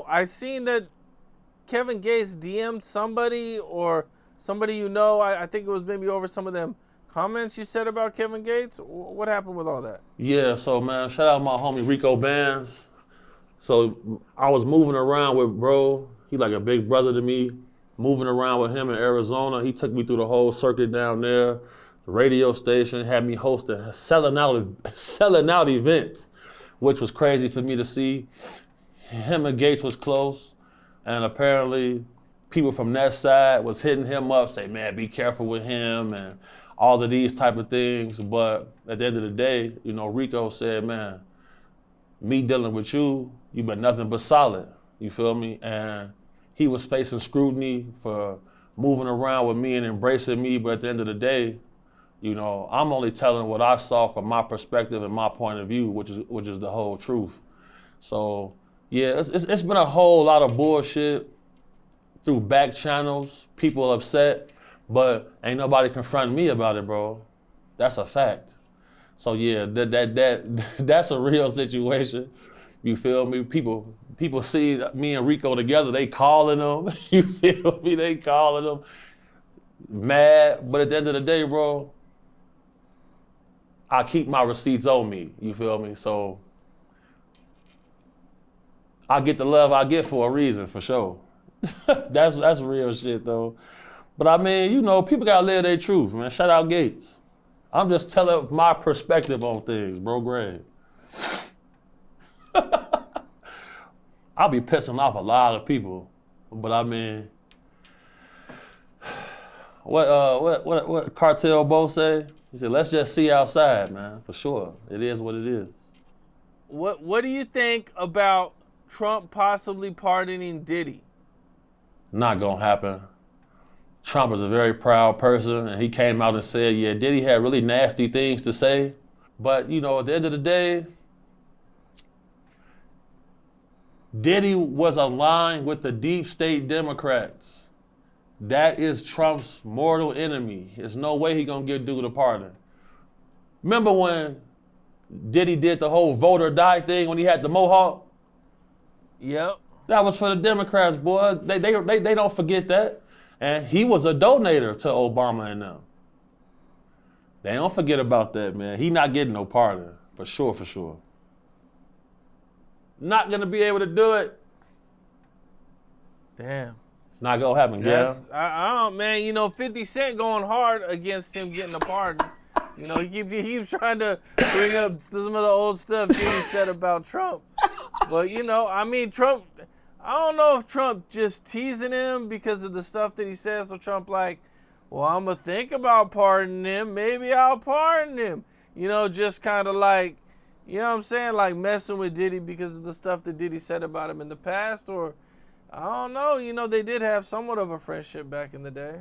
I seen that Kevin Gates DM'd somebody or somebody I think it was maybe over some of them comments you said about Kevin Gates. What happened with all that? Yeah, so man, shout out my homie Rico Bands. So I was moving around with bro. He like a big brother to me. Moving around with him in Arizona. He took me through the whole circuit down there. The radio station had me hosting selling out events, which was crazy for me to see. Him and Gates was close, and apparently people from that side was hitting him up, say, man, be careful with him and all of these type of things. But at the end of the day, Rico said, man, me dealing with you, you been nothing but solid. You feel me? And he was facing scrutiny for moving around with me and embracing me. But at the end of the day, I'm only telling what I saw from my perspective and my point of view, which is the whole truth. So yeah, it's been a whole lot of bullshit through back channels, people upset, but ain't nobody confronting me about it, bro. That's a fact. So yeah, that's a real situation. You feel me? People see me and Rico together, they calling them. You feel me? They calling them mad, but at the end of the day, bro, I keep my receipts on me. You feel me? So I get the love I get for a reason, for sure. That's real shit though. But I mean, people gotta live their truth, man. Shout out Gates. I'm just telling my perspective on things, bro. Greg. I'll be pissing off a lot of people, but I mean, what Cartel Bo say? He said, "Let's just see outside, man. For sure, it is what it is." What do you think about Trump possibly pardoning Diddy? Not gonna happen. Trump is a very proud person, and he came out and said, yeah, Diddy had really nasty things to say. But, at the end of the day, Diddy was aligned with the deep state Democrats. That is Trump's mortal enemy. There's no way he gonna give dude a pardon. Remember when Diddy did the whole vote or die thing when he had the mohawk? Yep. That was for the Democrats, boy. They don't forget that. And he was a donator to Obama and them. They don't forget about that, man. He not getting no pardon, for sure. Not gonna be able to do it. Damn. It's not gonna happen, yeah. I don't, man. 50 Cent going hard against him getting a pardon. He keeps trying to bring up some of the old stuff he said about Trump. But, Trump, I don't know if Trump just teasing him because of the stuff that he says. So Trump like, well, I'm going to think about pardoning him. Maybe I'll pardon him. Just kind of like, what I'm saying? Like messing with Diddy because of the stuff that Diddy said about him in the past. Or, I don't know. They did have somewhat of a friendship back in the day.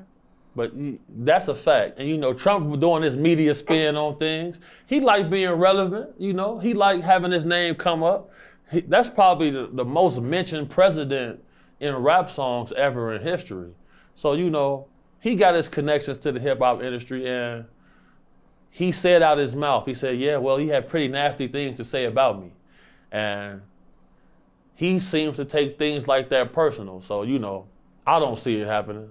But that's a fact. And Trump doing his media spin on things. He like being relevant, He like having his name come up. That's probably the most mentioned president in rap songs ever in history. So, he got his connections to the hip hop industry, and he said out his mouth, he said, yeah, well, he had pretty nasty things to say about me. And he seems to take things like that personal. So, I don't see it happening.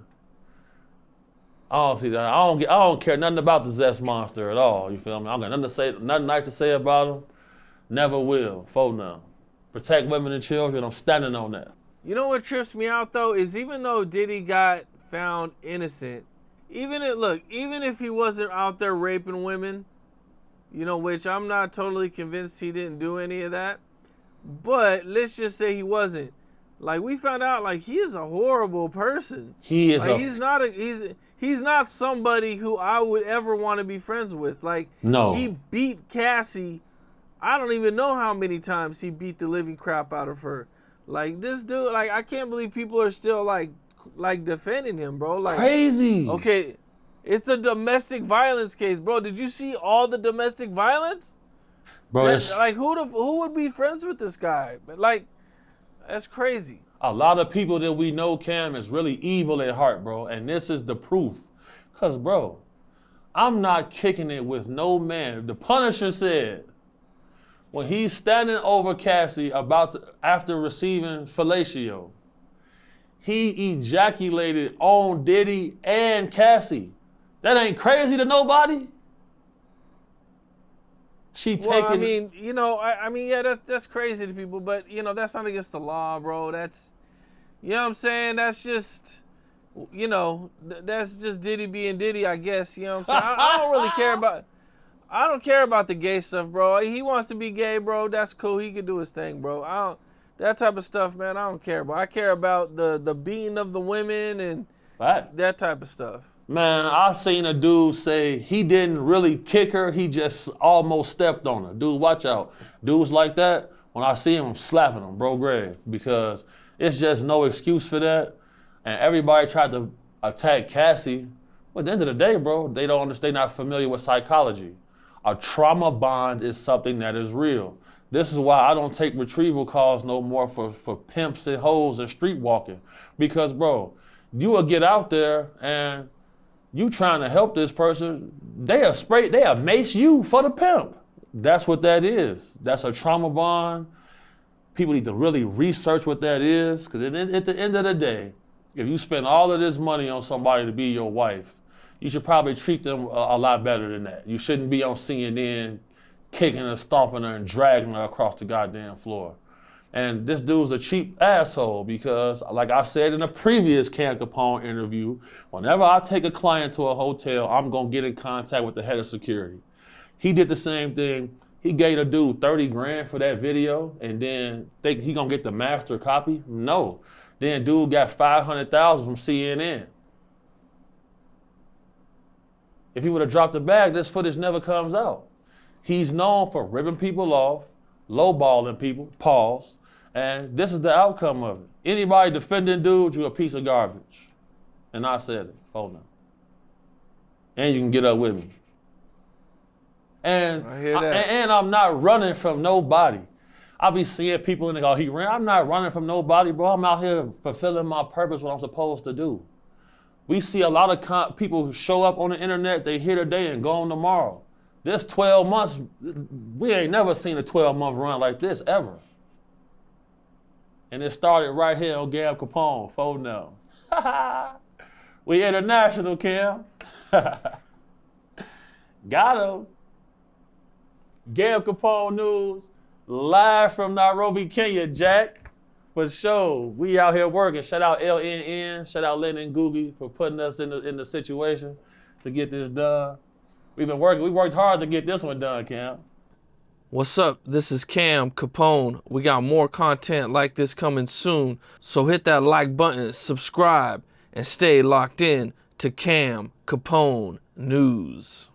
I don't see that. I don't care nothing about the Zest Monster at all. You feel me? I got nothing nice to say about him. Never will. For now. Protect women and children. I'm standing on that. You know what trips me out though is even though Diddy got found innocent, even if he wasn't out there raping women, which I'm not totally convinced he didn't do any of that. But let's just say he wasn't. Like we found out, like he is a horrible person. He is. Like, he's not somebody who I would ever want to be friends with. Like no. He beat Cassie. I don't even know how many times he beat the living crap out of her. Like this dude, like I can't believe people are still like defending him, bro. Like crazy. Okay, it's a domestic violence case, bro. Did you see all the domestic violence? Bro, like who would be friends with this guy? Like that's crazy. A lot of people that we know, Cam, is really evil at heart, bro. And this is the proof. Cause, bro, I'm not kicking it with no man. The Punisher said, when he's standing over Cassie after receiving fellatio, he ejaculated on Diddy and Cassie. That ain't crazy to nobody? Well, I mean, you know, I mean, yeah, that's crazy to people, but you know, that's not against the law, bro. That's, you know what I'm saying? That's just, you know, that's just Diddy being Diddy, I guess. You know what I'm saying? I don't really care about, I don't care about the gay stuff, bro. He wants to be gay, bro. That's cool. He can do his thing, bro. That type of stuff, man. I don't care, bro. I care about the beating of the women and that type of stuff. Man, I seen a dude say he didn't really kick her, he just almost stepped on her. Dude, watch out. Dudes like that, when I see him, I'm slapping them, bro, grave, because it's just no excuse for that. And everybody tried to attack Cassie. But at the end of the day, bro, they don't understand, they're not familiar with psychology. A trauma bond is something that is real. This is why I don't take retrieval calls no more for pimps and hoes and street walking. Because, bro, you will get out there and you trying to help this person, they'll mace you for the pimp. That's what that is. That's a trauma bond. People need to really research what that is, because at the end of the day, if you spend all of this money on somebody to be your wife, you should probably treat them a lot better than that. You shouldn't be on CNN kicking her, stomping her, and dragging her across the goddamn floor. And this dude's a cheap asshole because, like I said in a previous Cam Capone interview, whenever I take a client to a hotel, I'm going to get in contact with the head of security. He did the same thing. He gave a dude 30 grand for that video, and then think he going to get the master copy? No. Then dude got 500,000 from CNN. If he would have dropped the bag, this footage never comes out. He's known for ripping people off, lowballing people, pause, and this is the outcome of it. Anybody defending dude, you a piece of garbage. And I said it, phone now. And you can get up with me. And I hear that. And I'm not running from nobody. I be seeing people and they go, he ran. I'm not running from nobody, bro. I'm out here fulfilling my purpose, what I'm supposed to do. We see a lot of people who show up on the internet, they here today and gone tomorrow. This 12 months, we ain't never seen a 12-month run like this, ever. And it started right here on Cam Capone, phone now. We international, Cam. Got him. Cam Capone News, live from Nairobi, Kenya, Jack. For sure. We out here working. Shout out LNN, shout out Lennon Googie for putting us in the situation to get this done. We've been working. We worked hard to get this one done, Cam. What's up? This is Cam Capone. We got more content like this coming soon. So hit that like button, subscribe, and stay locked in to Cam Capone News.